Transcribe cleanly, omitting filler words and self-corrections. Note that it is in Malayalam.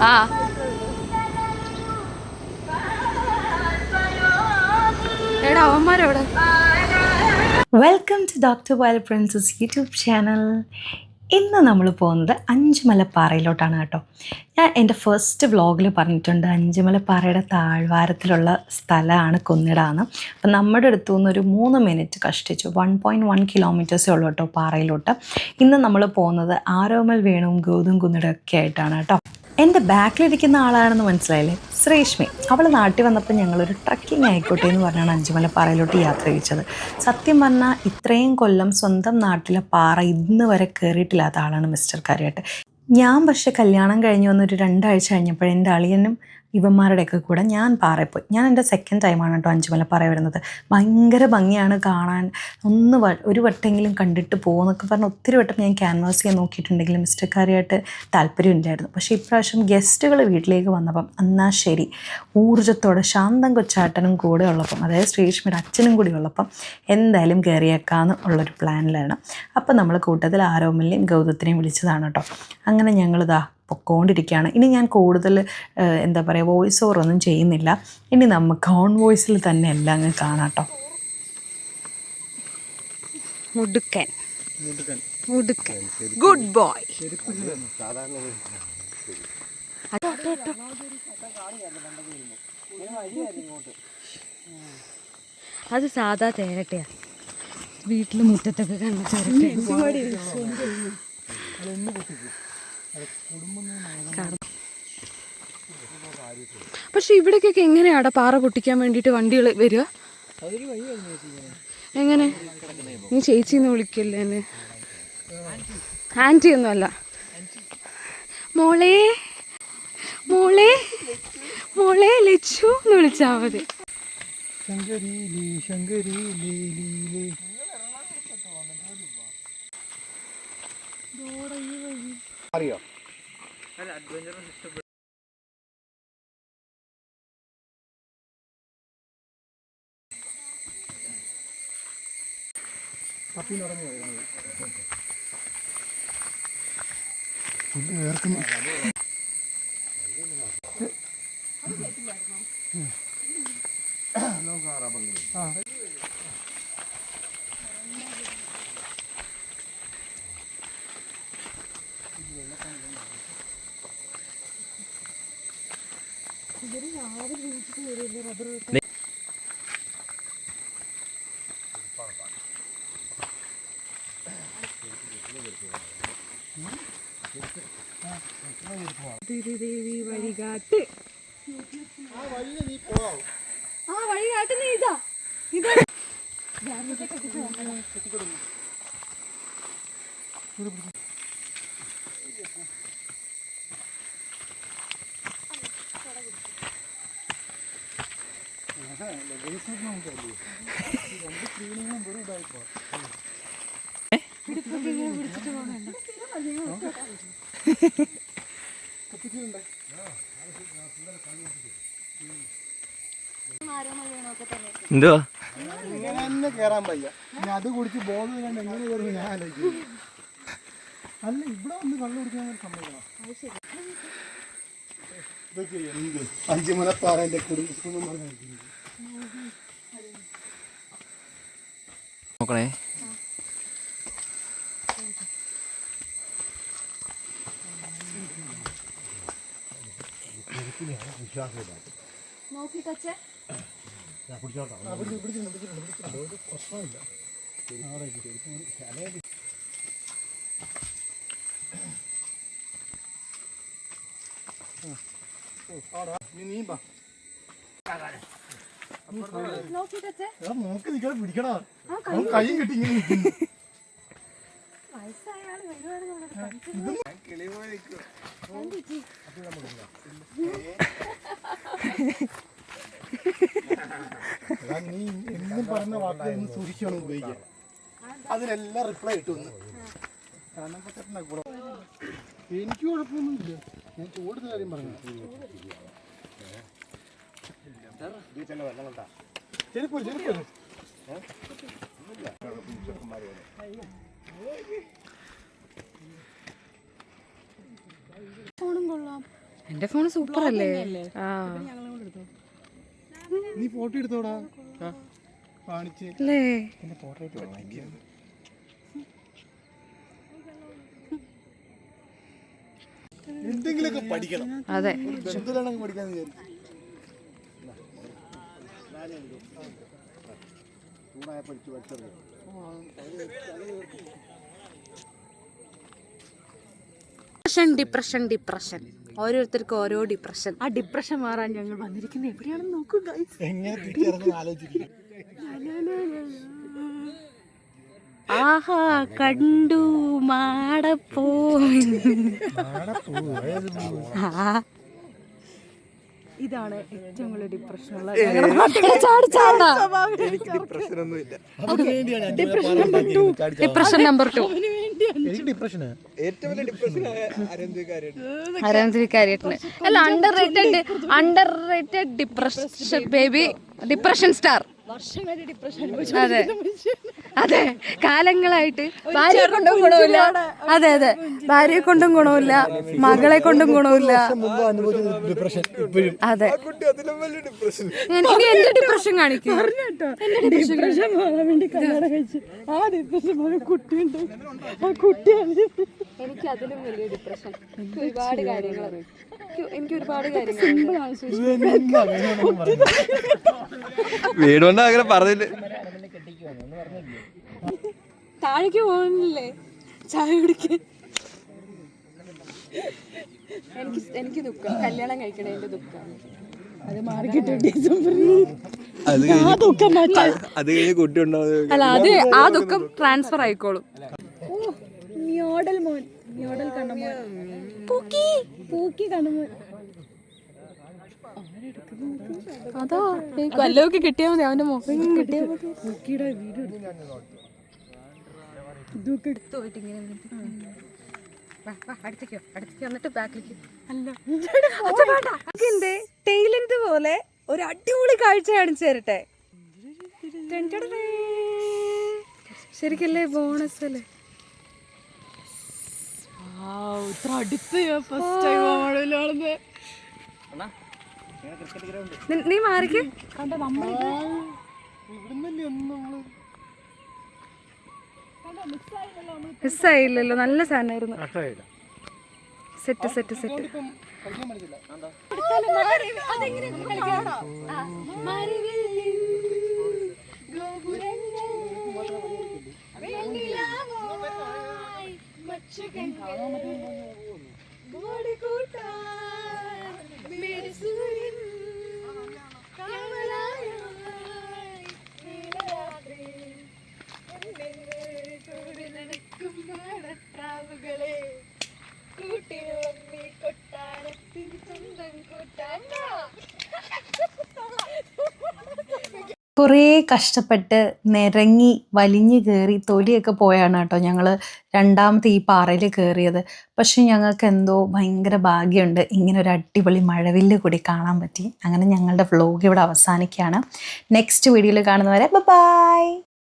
ആ എടാ അവന്മാരെവിടെ? Welcome to doctor wild princess YouTube channel. ഇന്ന് നമ്മൾ പോകുന്നത് അഞ്ചുമലപ്പാറയിലോട്ടാണ് കേട്ടോ. ഞാൻ എൻ്റെ ഫസ്റ്റ് വ്ളോഗിൽ പറഞ്ഞിട്ടുണ്ട് അഞ്ചുമലപ്പാറയുടെ താഴ്വാരത്തിലുള്ള സ്ഥലമാണ് കുന്നിടാന്ന്. അപ്പം നമ്മുടെ അടുത്തു നിന്നൊരു 3 മിനിറ്റ് കഷ്ടിച്ചു 1.1 കിലോമീറ്റേഴ്സേ ഉള്ളൂ കേട്ടോ പാറയിലോട്ട്. ഇന്ന് നമ്മൾ പോകുന്നത് ആരോമൽ വേണുവും ഗൗതം കുന്നിടമൊക്കെ ആയിട്ടാണ് കേട്ടോ. എൻ്റെ ബാക്കിലിരിക്കുന്ന ആളാണെന്ന് മനസ്സിലായില്ലേ, ശ്രീഷ്മി. അവൾ നാട്ടിൽ വന്നപ്പോൾ ഞങ്ങളൊരു ട്രക്കിംഗ് ആയിക്കോട്ടെ എന്ന് പറഞ്ഞാണ് അഞ്ചുമലപ്പാറയിലോട്ട് യാത്ര കഴിച്ചത്. സത്യം പറഞ്ഞാൽ ഇത്രയും കൊല്ലം സ്വന്തം നാട്ടിലെ പാറ ഇന്ന് വരെ കയറിയിട്ടില്ലാത്ത ആളാണ് മിസ്റ്റർ കാര്യമായിട്ട്. ഞാൻ പക്ഷെ കല്യാണം കഴിഞ്ഞ് വന്നൊരു 2 ആഴ്ച കഴിഞ്ഞപ്പോൾ എൻ്റെ അളിയനും ഇവന്മാരുടെയൊക്കെ കൂടെ ഞാൻ പാറയിൽ പോയി. ഞാൻ എൻ്റെ സെക്കൻഡ് ടൈമാണ് കേട്ടോ അഞ്ചുമലപ്പാറ വരുന്നത്. ഭയങ്കര ഭംഗിയാണ് കാണാൻ. ഒരു വട്ടമെങ്കിലും കണ്ടിട്ട് പോകുമെന്നൊക്കെ പറഞ്ഞ് ഒത്തിരി വട്ടം ഞാൻ ക്യാൻവാസ് ചെയ്യാൻ നോക്കിയിട്ടുണ്ടെങ്കിലും മിസ്റ്റർ കാര്യമായിട്ട് താല്പര്യമില്ലായിരുന്നു. പക്ഷേ ഇപ്രാവശ്യം ഗസ്റ്റുകൾ വീട്ടിലേക്ക് വന്നപ്പം എന്നാൽ ശരി, ഊർജ്ജത്തോടെ ശാന്തം കൊച്ചാട്ടനും കൂടെ ഉള്ളപ്പം, അതായത് ശ്രീഷ്മിയുടെ അച്ഛനും കൂടി ഉള്ളപ്പം എന്തായാലും കയറിയേക്കാമെന്ന് ഉള്ളൊരു പ്ലാനിലാണ്. അപ്പം നമ്മൾ കൂട്ടത്തിൽ ആരോമലിനെയും ഗൗതത്തിനെയും വിളിച്ചതാണ് കേട്ടോ. അങ്ങനെ ഞങ്ങളിതാ പൊക്കോണ്ടിരിക്കുകയാണ്. ഇനി ഞാൻ കൂടുതൽ എന്താ പറയുക വോയിസ് ഓവർ ഒന്നും ചെയ്യുന്നില്ല. ഇനി നമുക്ക് ഓൺ വോയിസിൽ തന്നെ എല്ലാം അങ്ങ് കാണാം കേട്ടോ. മുടുക്കൻ മുടുക്കൻ ഗുഡ് ബോയ്. അത് സാധാ തേരട്ടയാ, വീട്ടിൽ മുറ്റത്തൊക്കെ കണ്ട ചേരട്ട. പക്ഷെ ഇവിടേക്കൊക്കെ എങ്ങനെയാടാ പാറ പൊട്ടിക്കാൻ വേണ്ടിയിട്ട് വണ്ടികൾ വരിക? എങ്ങനെ? നീ ചേച്ചിന്ന് വിളിക്കല്ലേ എന്നെ? ആൻറ്റി ഒന്നുമല്ല. മോളെ മോളെ മോളെ ലച്ചു എന്ന് വിളിച്ചാൽ മതി. അറിയോ ദേവി വഴികാട്ട്. ആ വഴികാട്ട് നീ ഇതാ ഇതാ. എന്തുവാ തന്നെ കേറാൻ വയ്യ. അത് കുടിച്ച് ബോധം കണ്ട് എങ്ങനെ കയറും ഞാൻ ആലോചിക്കുന്നു. അല്ല ഇവിടെ വന്ന് കള്ളു കുടിക്കാൻ സമ്മതിക്കണം. ഇതൊക്കെ എന്ത് അഞ്ചുമലപ്പാറേന്റെ കുടുംബം നോക്കണേ. നോക്കിട്ടേ പ്രശ്നമില്ല. നോക്കി നിൽക്കാതെ പിടിക്കണോ? കൈയും കിട്ടി ഇങ്ങനെ നിൽക്കുന്നു. നീ എന്നും പറഞ്ഞ വാക്കുകളൊന്നും സൂക്ഷിക്കണം ഉപയോഗിക്കാൻ. അതിനെല്ലാം റിപ്ലൈ കിട്ടുമെന്ന്. എനിക്ക് കുഴപ്പമൊന്നുമില്ല. ഞാൻ ചൂടുന്ന കാര്യം പറഞ്ഞു. ചെരുപ്പ് ചെരുപ്പ് ഫോണും കൊള്ളാം. എന്റെ ഫോൺ സൂപ്പർ അല്ലേ? ആ നീ ഫോട്ടോ എടുത്തോടാ കാണിച്ച് അല്ലേ? എന്തെങ്കിലുമൊക്കെ പഠിക്കണം. അതെ, എന്തിനാണ് പഠിക്കാന്ന് വിചാരിച്ചു. ഡിപ്രഷൻ ഓരോരുത്തർക്കും ഓരോ ഡിപ്രഷൻ. ആ ഡിപ്രഷൻ മാറാൻ ഞങ്ങൾ വന്നിരിക്കുന്നത് എവിടെയാണെന്ന് നോക്കൂ ഗൈസ്. എങ്ങനെ തിരിച്ചിറങ്ങുന്ന ആലോചിച്ചിരിക്കും. ആഹാ കണ്ടു മാടപ്പോ. ഇതാണ് ഏറ്റവും വലിയ ഡിപ്രഷനുള്ള ഡിപ്രഷൻ നമ്പർ 2. അരവിന്ദ് അല്ല, under rated depression baby, depression star. അതെ അതെ, കാലങ്ങളായിട്ട് ഭാര്യയെ കൊണ്ടും ഗുണമില്ല. അതെ അതെ, ഭാര്യയെ കൊണ്ടും ഗുണമില്ല, മകളെ കൊണ്ടും ഗുണമില്ല. അതെ, എനിക്ക് എന്റെ ഡിപ്രഷൻ കാണിക്കും. എനിക്ക് അതിലും വലിയ ഡിപ്രഷൻ. ഒരുപാട് കാര്യങ്ങൾ വീടുകൊണ്ട് അങ്ങനെ പറഞ്ഞില്ല. താഴേക്ക് പോകുന്നില്ലേ ചായ കുടിക്കാൻ? എനിക്ക് ദുഃഖം കല്യാണം കഴിക്കണേന്റെ ദുഃഖം. അത് മാറിക്കിട്ടും അത് കഴിഞ്ഞ് കുട്ടി ഉണ്ടാവും. അല്ല, അത് ആ ദുഃഖം ട്രാൻസ്ഫർ ആയിക്കോളും. ന്യോഡൽ മോൻ, ന്യോഡൽ കണ്ണമോൻ, പൂക്കി പൂക്കി കണ്ണമോൻ. അതോ കൊല്ലമൊക്കെ കിട്ടിയാൽ മതി, അവന്റെ മുഖം കിട്ടിയാൽ മതി. പൂക്കിയുടെ വീഡിയോ ഇതൊക്കെ എടുത്തു പോയിട്ട് ഇങ്ങനെ അടുത്തേക്കോ എന്നിട്ട് ബാക്കിലേക്ക്. അല്ല ടൈലന്റ് പോലെ ഒരു അടിപൊളി കാഴ്ച കാണിച്ചു തരട്ടെ. ശരിക്കല്ലേ? ബോണസ് അല്ലേ? ഇത്ര അടുത്ത് ഞാൻ ഫസ്റ്റ് ടൈം ആണല്ലോ. നീ മാറിക്ക്. മിസ്സായില്ലല്ലോ, നല്ല സാധനമായിരുന്നു. Set set set. കുറേ കഷ്ടപ്പെട്ട് നിരങ്ങി വലിഞ്ഞു കയറി തൊലിയൊക്കെ പോയാണ് കേട്ടോ ഞങ്ങൾ രണ്ടാമത്തെ ഈ പാറയിൽ കയറിയത്. പക്ഷെ ഞങ്ങൾക്ക് എന്തോ ഭയങ്കര ഭാഗ്യമുണ്ട്, ഇങ്ങനെ ഒരു അടിപൊളി മഴവില്ല് കൂടി കാണാൻ പറ്റി. അങ്ങനെ ഞങ്ങളുടെ വ്ലോഗ് ഇവിടെ അവസാനിക്കുകയാണ്. നെക്സ്റ്റ് വീഡിയോയിൽ കാണുന്നവരെ ബൈ.